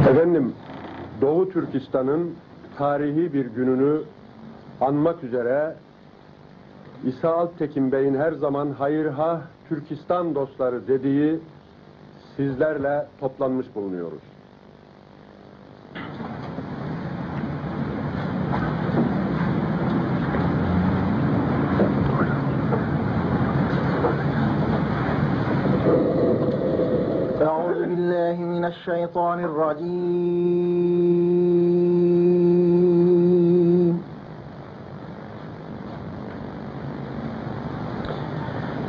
Efendim, Doğu Türkistan'ın tarihi bir gününü anmak üzere İsa Alptekin Bey'in her zaman hayırhah Türkistan dostları dediği sizlerle toplanmış bulunuyoruz. أعوذ بالله من الشيطان الرجيم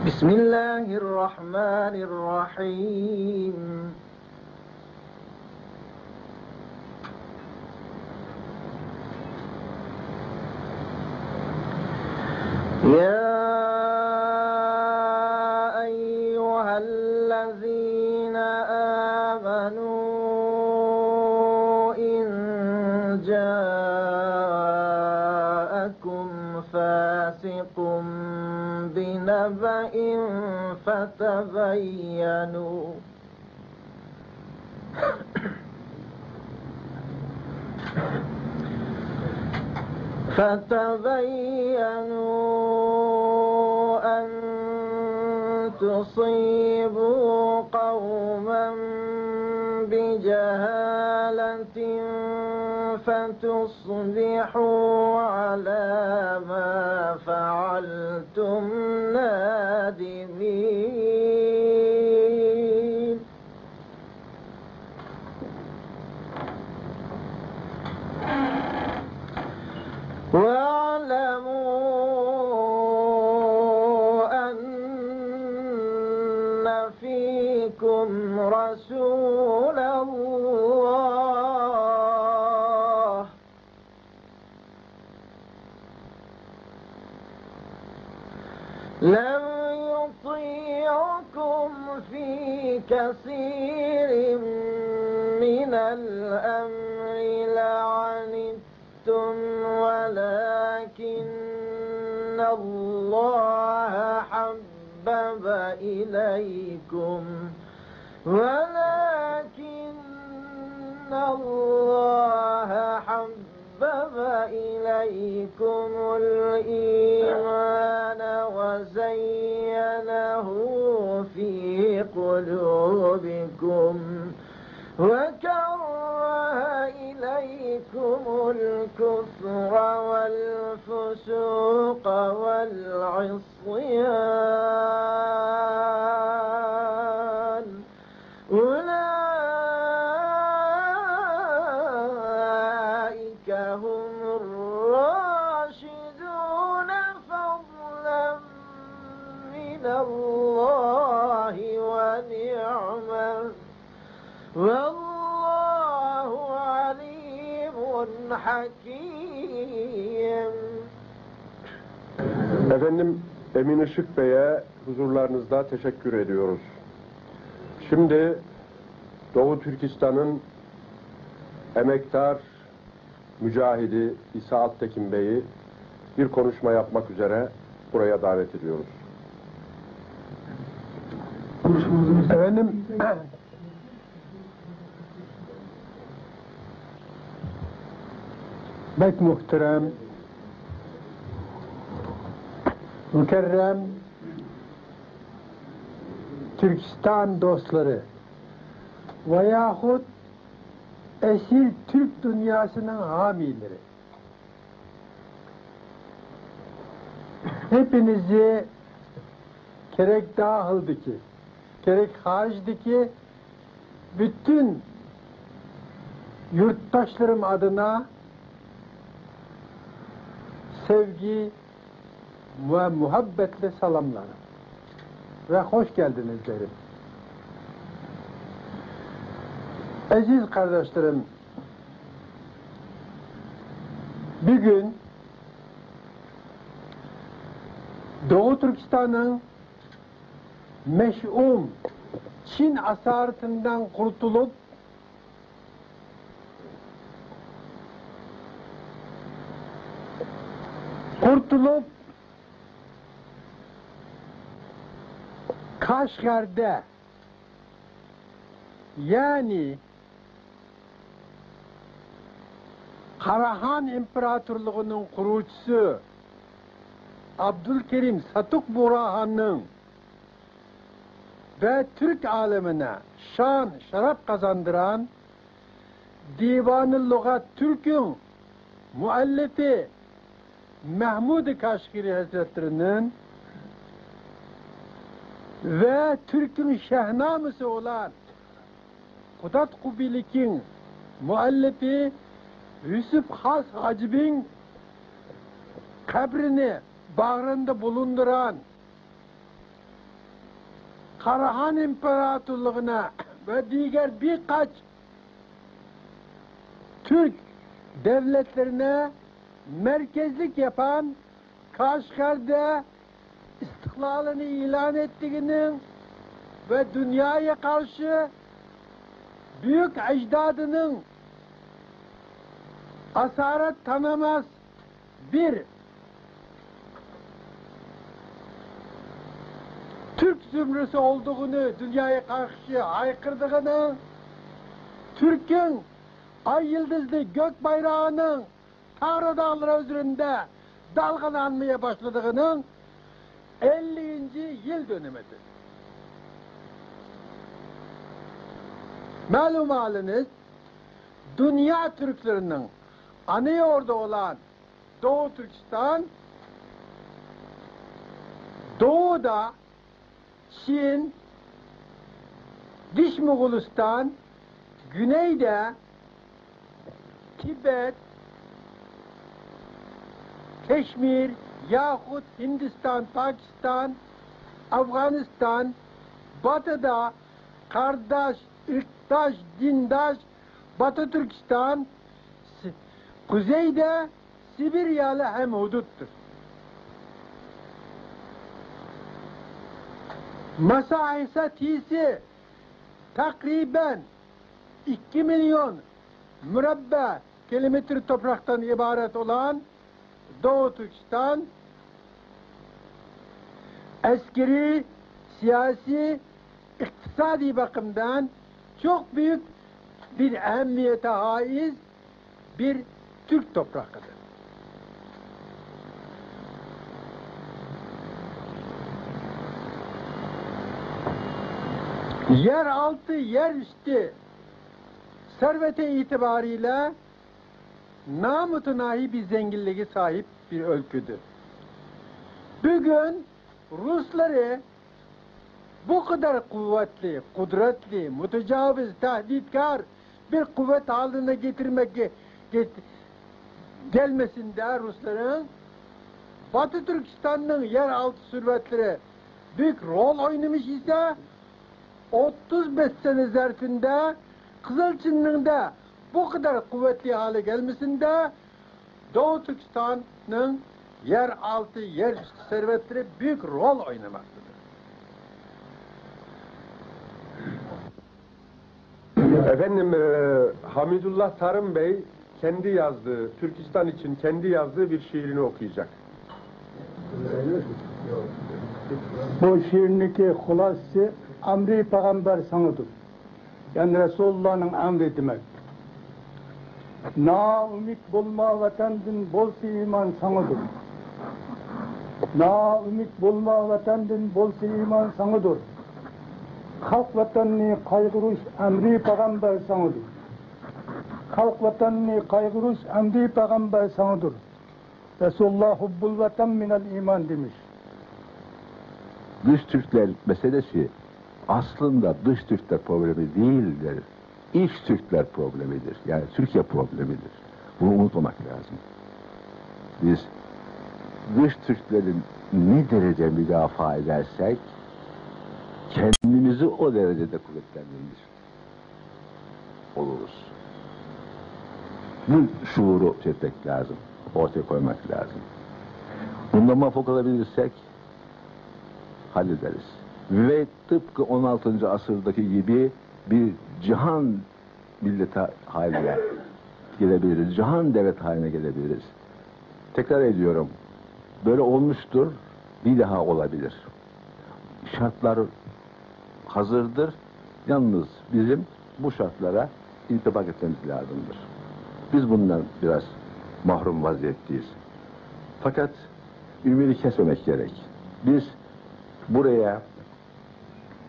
بسم الله الرحمن الرحيم يا أيها الذين آمنوا إن جاءكم فاسق بنبأ فتبينوا أن تصيبوا قوما بجهالة فتصبحوا على ما فعلتم نادمين واعلموا أن فيكم رسول الله لو يطيعكم في كثير من الأمر لعنتم ولكن الله حبب إليكم الإيمان وزينه في قلوبكم وكره إليكم الكفر والفسوق والعصيان أولئك هم الراشدون فضلا من الله ونعمة والله عليم حكيم. Efendim, Emin Işık Bey'e huzurlarınızda teşekkür ediyoruz. Şimdi Doğu Türkistan'ın emektar mücahidi İsa Alptekin Bey'i bir konuşma yapmak üzere buraya davet ediyoruz. Efendim, pek muhterem, mükerrem Türkistan dostları veyahut esil Türk dünyasının hamileri, hepinizi gerek dahildeki, gerek haricideki bütün yurttaşlarım adına sevgi ve muhabbetle selamlarım ve hoş geldiniz derim. Aziz kardeşlerim, bir gün Doğu Türkistan'ın meş'um Çin asaretinden kurtulup Kaşgar'da, yani Karahan İmparatorluğu'nun kurucusu Abdülkerim Satuk Burhan'ın ve Türk alemine şan, şeref kazandıran Divan-ı Lugat Türk'ün müellifi Mahmud-i Kaşgiri Hazretleri'nin ve Türk'ün şehnamesi olan Kudat Kubilik'in müellifi Yusuf Has Hacib'in kabrini bağrında bulunduran Karahan İmparatorluğu'na ve diğer birkaç Türk devletlerine merkezlik yapan Kaşgar'da istiklalini ilan ettiğinin ve dünyaya karşı büyük ecdadının asaret tanımaz bir Türk zümresi olduğunu dünyaya karşı haykırdığını, Türk'ün ay yıldızlı gök bayrağının Tanrı dağları üzerinde dalgalanmaya başladığının 50. yıl dönümüdür. Malum haliniz, dünya Türklerinin ana yurdu olan Doğu Türkistan, doğuda Çin, Diş Moğolistan, güneyde Tibet, Keşmir yahut Hindistan, Pakistan, Afganistan, batıda kardeş, ırktaş, dindaş, Batı Türkistan, kuzeyde Sibiryalı hem huduttur. Mesafesi takriben 2 milyon mürabba kilometre topraktan ibaret olan Doğu Türkistan, askeri, siyasi, iktisadi bakımdan çok büyük bir ehemmiyete haiz bir Türk toprakıdır. Yer altı, yer üstü servete itibariyle namütenahi bir zenginliğe sahip bir ülkedir. Bugün Rusları bu kadar kuvvetli, kudretli, mütecaviz, tehditkar bir kuvvet haline gelmesinde Rusların Batı Türkistan'ın yeraltı servetleri büyük rol oynamış ise 35 sene zarfında Kızılçin'in de bu kadar kuvvetli hale gelmesinde Doğu Türkistan'ın yeraltı, yerüstü servetleri büyük rol oynamaktadır. Efendim, Hamidullah Tarım Bey kendi yazdığı, Türkistan için kendi yazdığı bir şiirini okuyacak. Bu şiirniki hulası Amri Peygamber sanıdır. Yani Resulullah'ın emri demek. Na ümit bulma vatandın bolsi iman sanıdır. Na ümit bulma vatandın bolsi iman sanıdır. Halk vatanını kaygırış emri Peygamber sanıdır. Halk vatanını kaygırış emri Peygamber sanıdır. Resulullah hubbul vatan minel iman demiş. Dış Türkler meselesi aslında dış Türkler problemi değildir. İç Türkler problemidir. Yani Türkiye problemidir. Bunu unutmamak lazım. Biz dış Türklerin ne derece müdafaa edersek kendimizi o derecede kuvvetlendirmiş oluruz. Bu şuuru çekmek lazım. Ortaya koymak lazım. Bundan muvaffak olabilirsek hallederiz. Ve tıpkı 16. asırdaki gibi bir cihan milleti haline gelebiliriz. Cihan devlet haline gelebiliriz. Tekrar ediyorum. Böyle olmuştur. Bir daha olabilir. Şartlar hazırdır. Yalnız bizim bu şartlara intibak etmemiz lazımdır. Biz bundan biraz mahrum vaziyetteyiz. Fakat ümidi kesmemek gerek. Biz buraya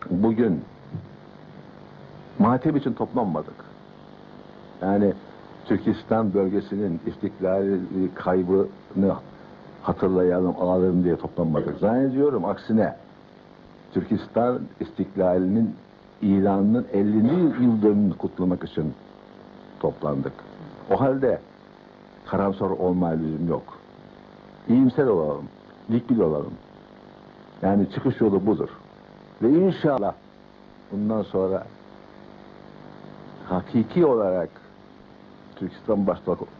bugün matem için toplanmadık. Yani Türkistan bölgesinin istiklali kaybını hatırlayalım, alalım diye toplanmadık. Zannediyorum aksine Türkistan istiklalinin ilanının 50. yıl dönümünü kutlamak için toplandık. O halde karamsar olmaya lüzum yok. İyimser olalım, dikbil olalım. Yani çıkış yolu budur. Ve inşallah bundan sonra hakiki olarak Türkistan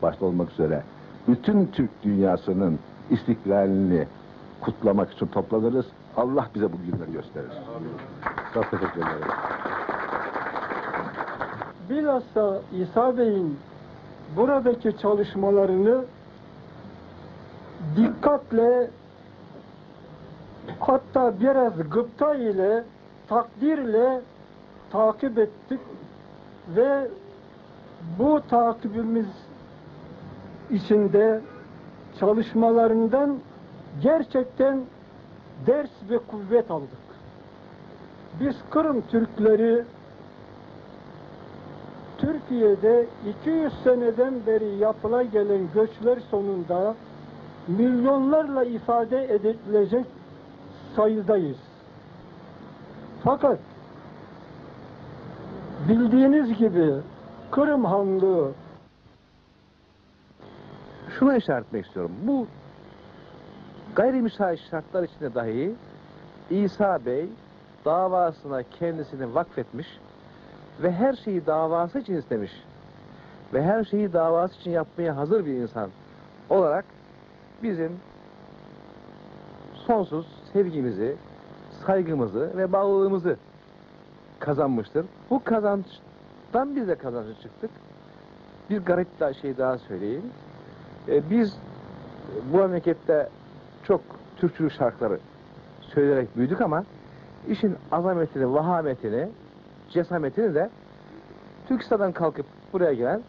başta olmak üzere bütün Türk dünyasının istiklalini kutlamak için toplanırız. Allah bize bu günleri gösterir. Çok teşekkür ederim. Bilhassa İsa Bey'in buradaki çalışmalarını dikkatle, hatta biraz gıpta ile, takdirle takip ettik ve bu takibimiz içinde çalışmalarından gerçekten ders ve kuvvet aldık. Biz Kırım Türkleri Türkiye'de 200 seneden beri yapıla gelen göçler sonunda milyonlarla ifade edilecek sayıdayız. Fakat bildiğiniz gibi Kırım Hanlığı, şuna işaret etmek istiyorum. Bu gayrimüsait şartlar içinde dahi İsa Bey davasına kendisini vakfetmiş ve her şeyi davası için istemiş ve her şeyi davası için yapmaya hazır bir insan olarak bizim sonsuz sevgimizi, saygımızı ve bağlılığımızı kazanmıştır. Bu kazançtan biz de kazançlı çıktık. Bir garip şey daha söyleyeyim. Biz bu memlekette çok Türkçülük şarkıları söyleyerek büyüdük ama işin azametini, vahametini, cesametini de Türkistan'dan kalkıp buraya gelen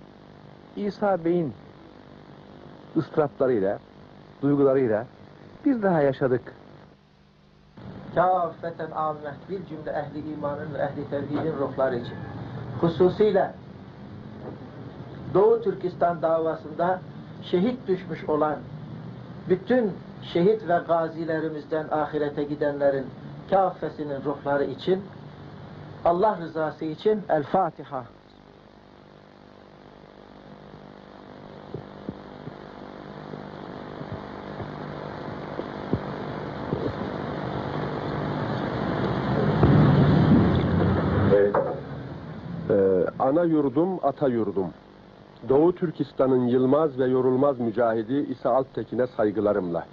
İsa Bey'in ıstıraplarıyla, duygularıyla bir daha yaşadık. Kâffeten âmet bir cümle ehli imanın ve ehli tevhidin ruhları için. Hususiyle Doğu Türkistan davasında şehit düşmüş olan bütün şehit ve gazilerimizden ahirete gidenlerin kâffesinin ruhları için, Allah rızası için El Fatiha. Ana yurdum, ata yurdum. Doğu Türkistan'ın yılmaz ve yorulmaz mücahidi İsa Alptekin'e saygılarımla.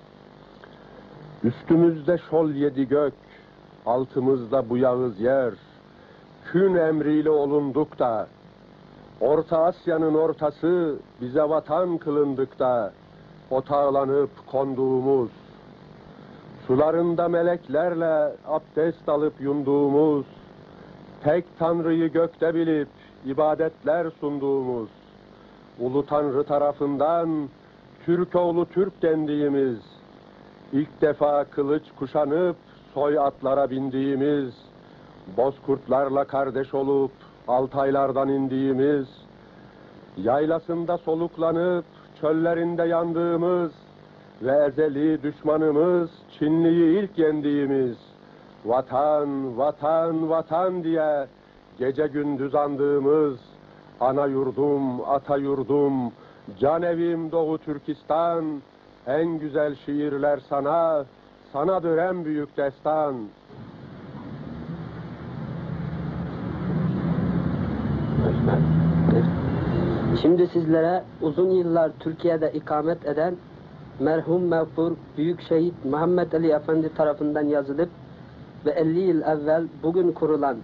Üstümüzde şol yedi gök, altımızda bu yağız yer. Kün emriyle olunduk da, Orta Asya'nın ortası bize vatan kılındık da, otağlanıp konduğumuz, sularında meleklerle abdest alıp yunduğumuz, tek Tanrı'yı gökte bilip ibadetler sunduğumuz, Ulu Tanrı tarafından Türkoğlu Türk dendiğimiz, ilk defa kılıç kuşanıp soy atlara bindiğimiz, bozkurtlarla kardeş olup Altaylardan indiğimiz, yaylasında soluklanıp çöllerinde yandığımız ve ezeli düşmanımız Çinli'yi ilk yendiğimiz, vatan, vatan, vatan diye gece gündüz andığımız, ana yurdum, ata yurdum, can evim Doğu Türkistan, en güzel şiirler sana, sanadır en büyük destan. Şimdi sizlere uzun yıllar Türkiye'de ikamet eden merhum mağfur Büyük Şehit Muhammed Ali Efendi tarafından yazılıp ve 50 yıl evvel bugün kurulan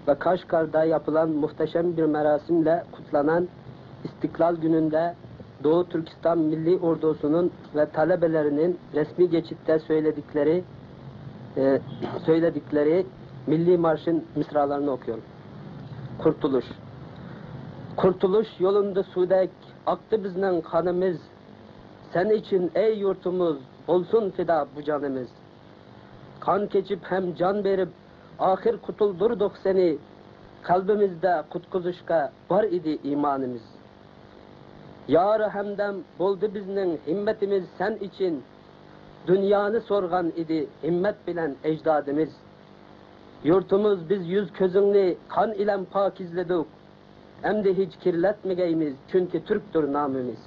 ve Kaşgar'da yapılan muhteşem bir merasimle kutlanan İstiklal Günü'nde Doğu Türkistan Milli Ordusu'nun ve talebelerinin resmi geçitte söyledikleri Milli Marş'ın mısralarını okuyorum. Kurtuluş. Kurtuluş yolunda sudek aktı bizden kanımız. Sen için ey yurtumuz olsun fida bu canımız. Kan keçip hem can verip ahir kutuldurduk seni. Kalbimizde kutkuzuşka var idi imanımız. Yar-ı hemdem boldu bizden himmetimiz sen için. Dünyanı sorgan idi himmet bilen ecdadımız. Yurtumuz biz yüz közünü kan ile pakizledik. Hem de hiç kirletmegeymiz çünkü Türktür namımız.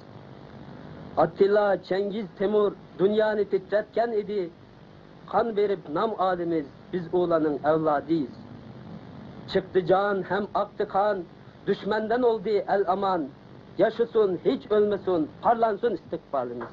Attila, Cengiz, Temur dünyanı titretken idi. Kan verip nam alimiz biz oğlanın evladıyız. Çıktı can hem aktı kan, düşmenden oldu el aman. Yaşasın hiç ölmesin, parlansın istikbalimiz.